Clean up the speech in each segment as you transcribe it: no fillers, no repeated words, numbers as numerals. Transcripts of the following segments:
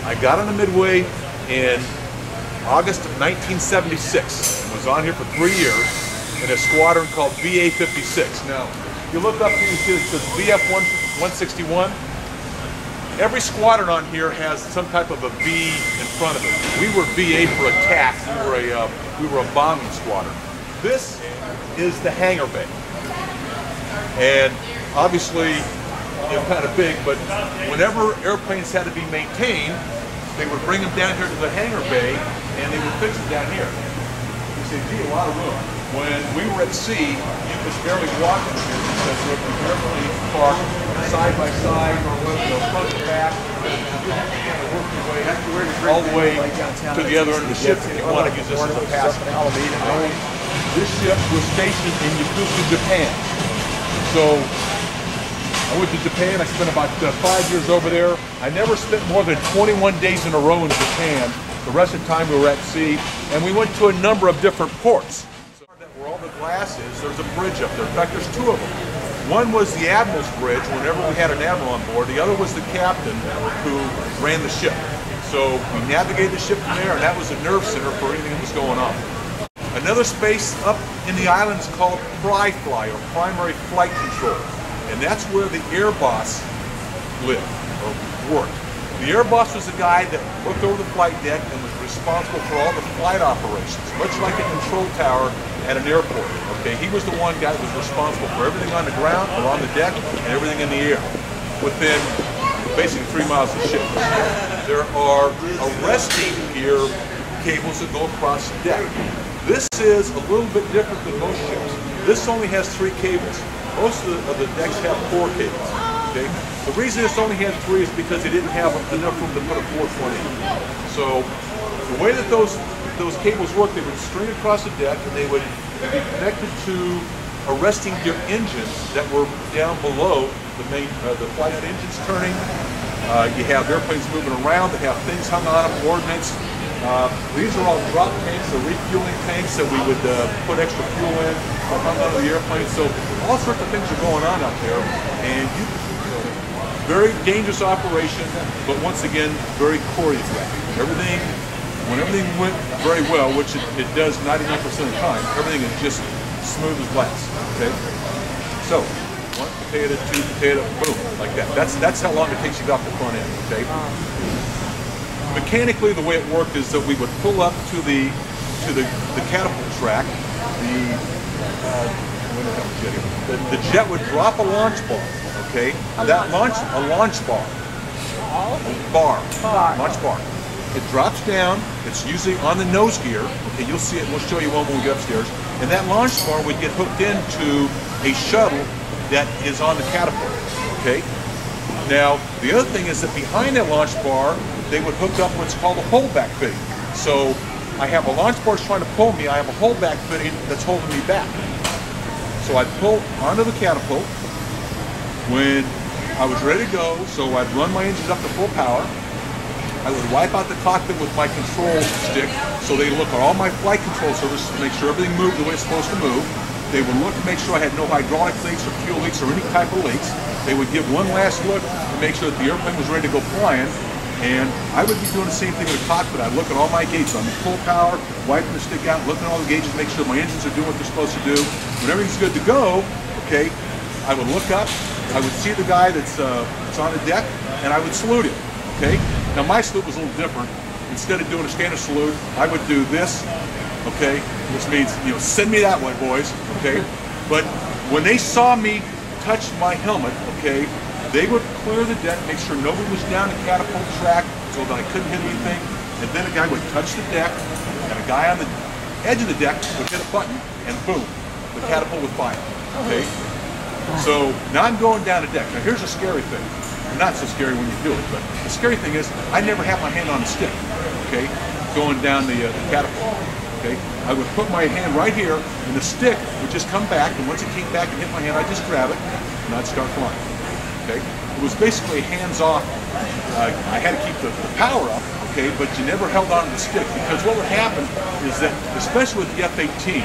I got on the Midway in August of 1976 and was on here for 3 years in a squadron called VA-56. Now, you look up here, you see it says VF-161. Every squadron on here has some type of a V in front of it. We were VA for attack. We were a bombing squadron. This is the hangar bay, and obviously, kind of big. But whenever airplanes had to be maintained, they would bring them down here to the hangar bay, and they would fix them down here. You say, gee, a lot of room. When we were at sea, you could barely walk in here because the airplanes parked side by side, front to back. You have to work your way all the way to the other end of the ship if you want to use this as a pass. This ship was stationed in Yokosuka, Japan. So I went to Japan. I spent about 5 years over there. I never spent more than 21 days in a row in Japan. The rest of the time we were at sea, and we went to a number of different ports. Where all the glass is, there's a bridge up there. In fact, there's two of them. One was the Admiral's Bridge, whenever we had an Admiral on board. The other was the captain who ran the ship. So we navigated the ship from there, and that was a nerve center for anything that was going on. Another space up in the island is called Fly, or Primary Flight Control. And that's where the air boss lived, or worked. The air boss was the guy that looked over the flight deck and was responsible for all the flight operations, much like a control tower at an airport. Okay, he was the one guy that was responsible for everything on the ground or on the deck and everything in the air within basically 3 miles of the ship. There are arresting gear cables that go across the deck. This is a little bit different than most ships. This only has 3 cables. Most of the decks have 4 cables. Okay? The reason this only had 3 is because they didn't have enough room to put a 4th one in. So the way that those cables work, they would string across the deck, and they would be connected to arresting gear engines that were down below the flight engines turning. You have airplanes moving around that have things hung on them, ordnance. These are all drop tanks, or refueling tanks that we would put extra fuel in or hung onto the airplane. So all sorts of things are going on out there, and very dangerous operation, but once again, very choreographed. When everything went very well, which it does 99% of the time, everything is just smooth as glass. Okay, so 1 potato, 2 potato, boom, like that. That's how long it takes you to get off the front end. Okay. Mechanically, the way it worked is that we would pull up to the catapult track. The jet would drop a launch bar. Okay, launch bar. Launch bar. It drops down. It's usually on the nose gear. Okay, you'll see it. We'll show you one when we get upstairs. And that launch bar would get hooked into a shuttle that is on the catapult. Okay. Now, the other thing is that behind that launch bar, they would hook up what's called a holdback fitting. So I have a launch bar trying to pull me. I have a holdback fitting that's holding me back. So I'd pull onto the catapult when I was ready to go. So I'd run my engines up to full power. I would wipe out the cockpit with my control stick, so they look at all my flight control services to make sure everything moved the way it's supposed to move. They would look to make sure I had no hydraulic leaks or fuel leaks or any type of leaks. They would give one last look to make sure that the airplane was ready to go flying. And I would be doing the same thing in the cockpit. I'd look at all my gauges. I'm full power, wiping the stick out, looking at all the gauges, make sure my engines are doing what they're supposed to do. When everything's good to go, okay, I would look up, I would see the guy that's on the deck, and I would salute him. Okay? Now my salute was a little different. Instead of doing a standard salute, I would do this, okay, which means, send me that one, boys, okay? But when they saw me touch my helmet, okay, they would clear the deck, make sure nobody was down the catapult track so that I couldn't hit anything, and then a guy would touch the deck, and a guy on the edge of the deck would hit a button, and boom, the catapult would fire, okay? So now I'm going down the deck. Now here's a scary thing. Not so scary when you do it, but the scary thing is I never have my hand on the stick, okay, going down the catapult, okay. I would put my hand right here, and the stick would just come back, and once it came back and hit my hand, I'd just grab it, and I'd start flying, okay. It was basically hands-off. I had to keep the power up, okay, but you never held on to the stick, because what would happen is that, especially with the F-18,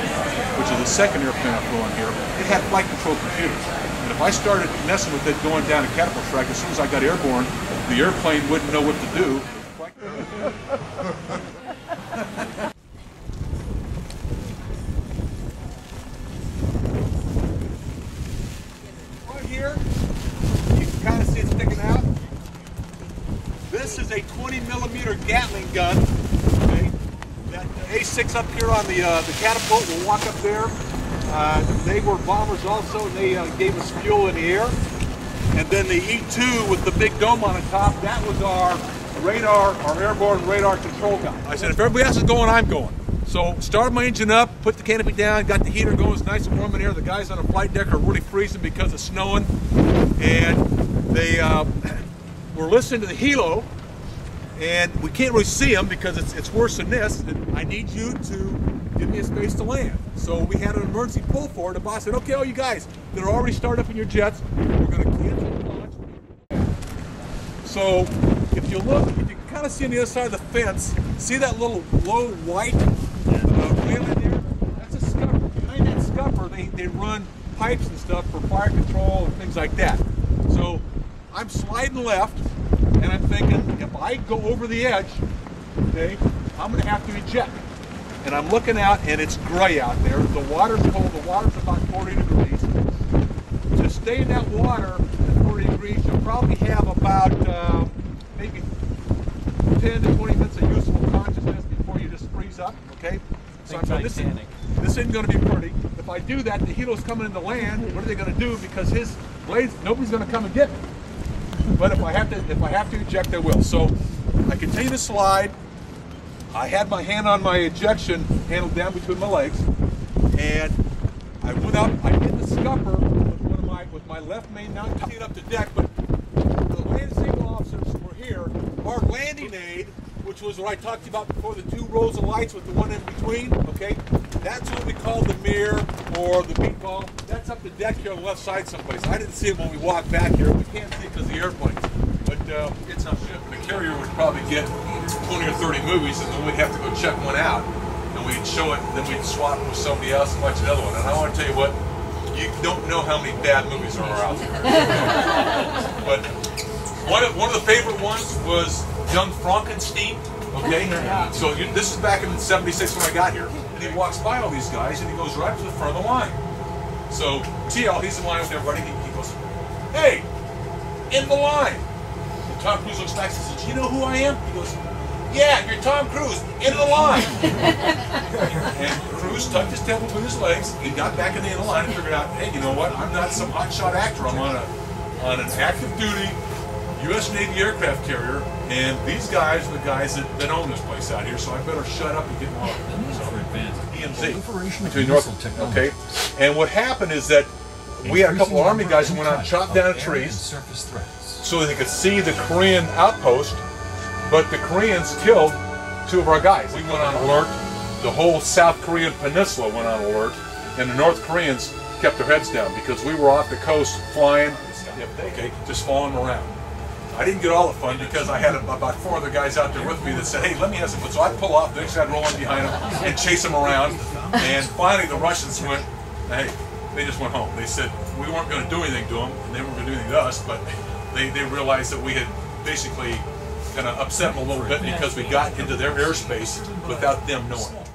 which is the second airplane I flew on here, it had flight control computers. And if I started messing with it going down a catapult track, as soon as I got airborne, the airplane wouldn't know what to do. Right here, you can kind of see it sticking out. This is a 20mm Gatling gun. Okay, that A6 up here on the catapult. We'll walk up there. They were bombers also, and they gave us fuel in the air. And then the E2 with the big dome on the top, that was our radar, our airborne radar control gun. I said, if everybody else is going, I'm going. So started my engine up, put the canopy down, got the heater going. It's nice and warm in here. The guys on the flight deck are really freezing because it's snowing. And they were listening to the helo, and we can't really see them because it's worse than this. And I need you to give me a space to land. So we had an emergency pull forward. The boss said, okay, all you guys that are already started up in your jets, we're going to cancel the launch. So if you look, if you can kind of see on the other side of the fence, see that little low white railing there? That's a scupper. Behind that scupper, they run pipes and stuff for fire control and things like that. So I'm sliding left, and I'm thinking, if I go over the edge, okay, I'm going to have to eject. And I'm looking out, and it's gray out there. The water's cold. The water's about 40 degrees. To stay in that water at 40 degrees, you'll probably have about maybe 10 to 20 minutes of useful consciousness before you just freeze up. Okay? So I'm saying, this isn't going to be pretty. If I do that, the helo's coming into land. What are they going to do? Because his blades, nobody's going to come and get me. But if I have to eject, I will. So I continue to slide. I had my hand on my ejection handle down between my legs, and I went up. I hit the scupper with my left main mount, it up the deck. But the land signal officers were here. Our landing aid, which was what I talked to you about before, the two rows of lights with the one in between. Okay, that's what we call the mirror or the meatball. That's up the deck here on the left side someplace. I didn't see it when we walked back here. We can't see it because of the airplanes. But it's not ship. The carrier would probably get 20 or 30 movies, and then we'd have to go check one out, and we'd show it, and then we'd swap it with somebody else and watch another one. And I want to tell you what, you don't know how many bad movies there are out there. But one of the favorite ones was Young Frankenstein. Okay, so this is back in '76 when I got here, and he walks by all these guys, and he goes right to the front of the line. So TL, he's in line with everybody. He goes, "Hey, in the line." Tom Cruise looks back and says, "Do you know who I am?" He goes, "Yeah, you're Tom Cruise, in the line." And Cruise tucked his tail between his legs. He got back in the end of the line and figured out, hey, you know what? I'm not some hotshot actor. I'm on an active duty US Navy aircraft carrier, and these guys are the guys that own this place out here, so I better shut up and get along. EMZ. Between North, okay. And what happened is that we had a couple of Army guys who went out and chopped down trees so they could see the Korean outpost, but the Koreans killed two of our guys. We went on alert. The whole South Korean peninsula went on alert, and the North Koreans kept their heads down because we were off the coast flying, okay, just following around. I didn't get all the fun because I had about 4 other guys out there with me that said, hey, let me have some fun. So I'd pull off, the next guy'd roll in behind them and chase them around. And finally the Russians went, hey, they just went home. They said we weren't going to do anything to them, and they weren't going to do anything to us, but they realized that we had basically kind of upset them a little bit because we got into their airspace without them knowing.